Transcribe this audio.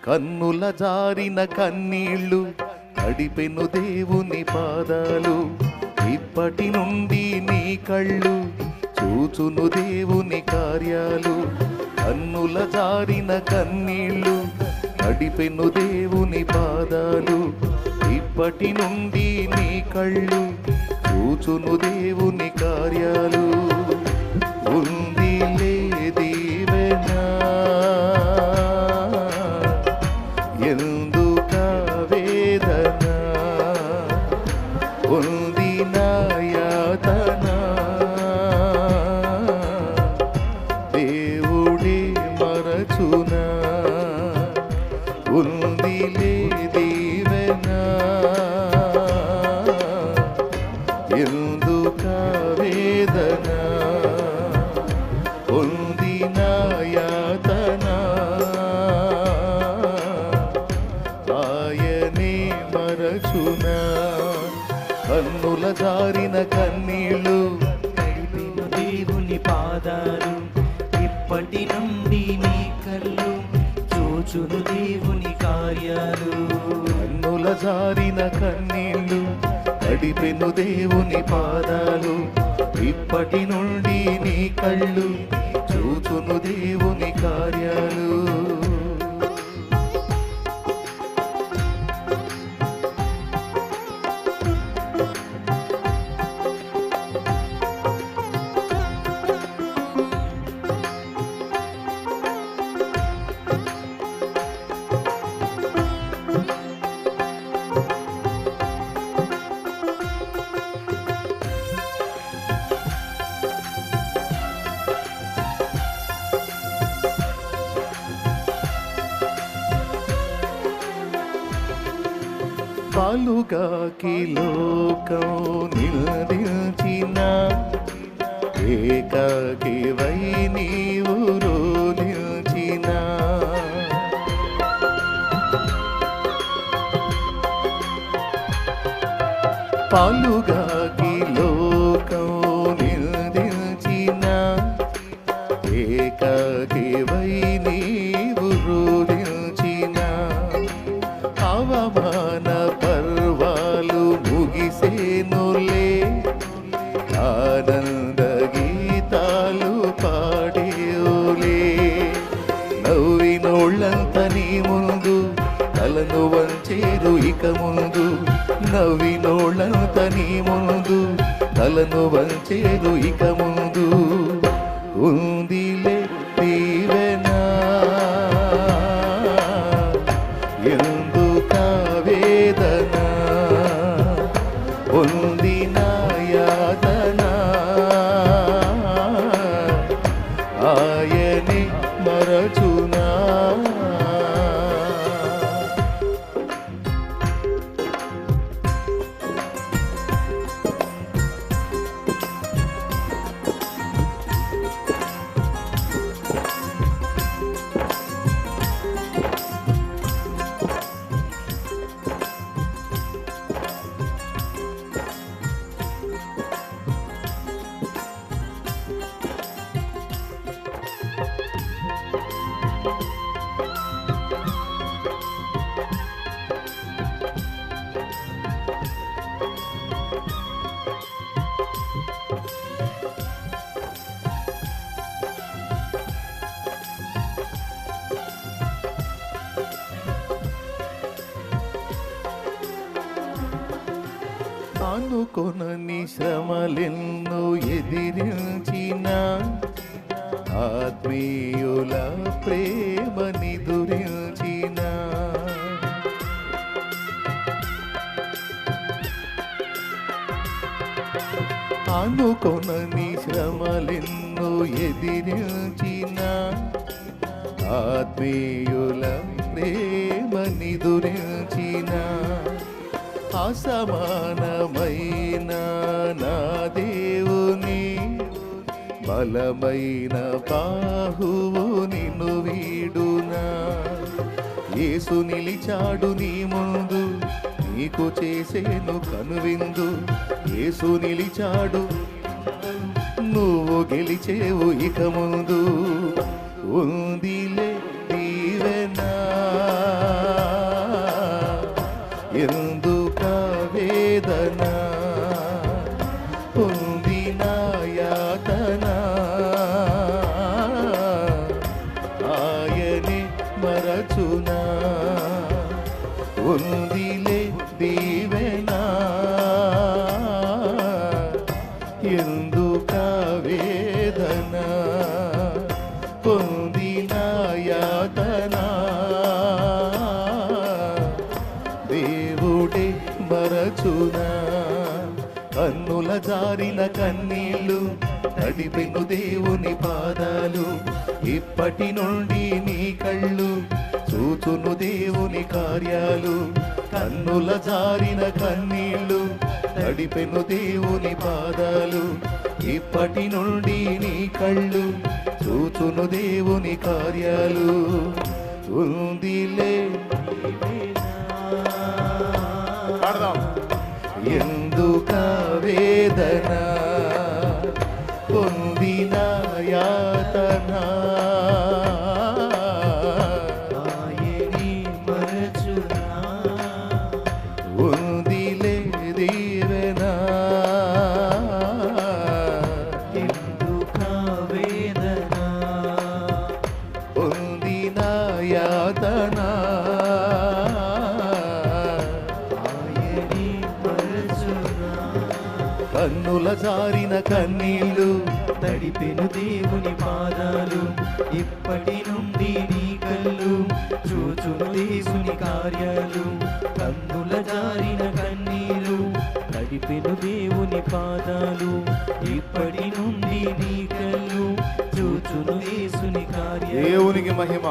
కన్నుల జారిన కన్నీళ్ళు తడిపెను దేవుని పాదాలు. ఇప్పటి నుండి నీ కళ్ళు చూచును దేవుని కార్యాలు. కన్నుల జారిన కన్నీళ్ళు తడిపెను దేవుని పాదాలు. ఇప్పటి నుండి నీ కళ్ళు చూచును దేవుని కార్యాలు. ఉందిలే దీవెన, ఎందుక వేదన, ఉంది నా యాతన, దేవుడే మరచునా. ఉందిలే దీవెన, ఎందుక వేదన, ఉంది నా యాతన, ఆయనే మరచునా. కన్నుల జారిన కన్నీళ్ళు తడిపెను దేవుని పాదాలు. ఇప్పటి నుండి నీ కళ్ళు చూచును దేవుని కార్యాలు. కన్నుల జారిన కన్నీళ్ళు తడిపెను దేవుని పాదాలు. ఇప్పటి నుండి నీ కళ్ళు చూచును దేవుని కార్యాలు. పాలుగాకి లోకం నిలదించిన ఏకాకి వై నీవు రోలించిన. పాలుగాకి లోకం నిలదించిన ఏకాకి వై నీవు రోలించిన. అవమాన పర్వాలు ముగిసేనులే, ఆనంద గీతాలు పాడేవులే. నవ్వినోళ్ళంత నీ ముందు తలను వంచేరు ఇక ముందు. నవ్వినోళ్ళంత నీ ముందు తలను వంచేరు ఇక ముందు. ఉందిలే దీవెన, ఎందుక వేదన, ఉంది నా యాతన, ఆయనే మరచునా. అనుకొనని శ్రమలెన్నో ఎదిరించిన ఆత్మీయుల ప్రేమని దురించిన. అనుకొనని శ్రమలెన్నో ఎదిరించిన ఆత్మీయుల ప్రేమని దురించిన. అసమానమైన నా దేవుని బలమైన బాహువు నిన్ను వీడునా. యేసు నిలిచాడు నీ ముందు, నీకు చేసేను కనువిందు. యేసు నిలిచాడు, నువ్వు గెలిచేవు ఇక ముందు. ఉందిలే దీవెన, మరచునా ఉందిలే దీవెనా ఎందుక వేదన పొందిన యాతన దేవుడే మరచునా కన్నుల జారిన కన్నీళ్ళు తడిపెను దేవుని పాదాలు ఇప్పటి నుండి నీ కళ్ళు చూచును దేవుని కార్యాలు కన్నుల జారిన కన్నీళ్ళు తడిపెను దేవుని పాదాలు ఇప్పటి నుండి నీ కళ్ళు చూచును దేవుని కార్యాలు ఉందిలే ఎందుక వేదన పొందిన యాతన ఆయనే మరచునా ఉందిలే దీవెన ఎందుక వేదన పొందిన యాతన ఆయనే మరచునా కన్నుల జారిన కన్నీళ్ళు తడిపెను దేవుని పాదాలు ఇప్పటి నుండి నీ కళ్ళు చూచును దేవుని కార్యాలు కన్నుల జారిన కన్నీరు తడిపెను దేవుని పాదాలు ఇప్పటి నుండి నీ కళ్ళు చూచును యేసుని కార్యాలు దేవునికి మహిమ.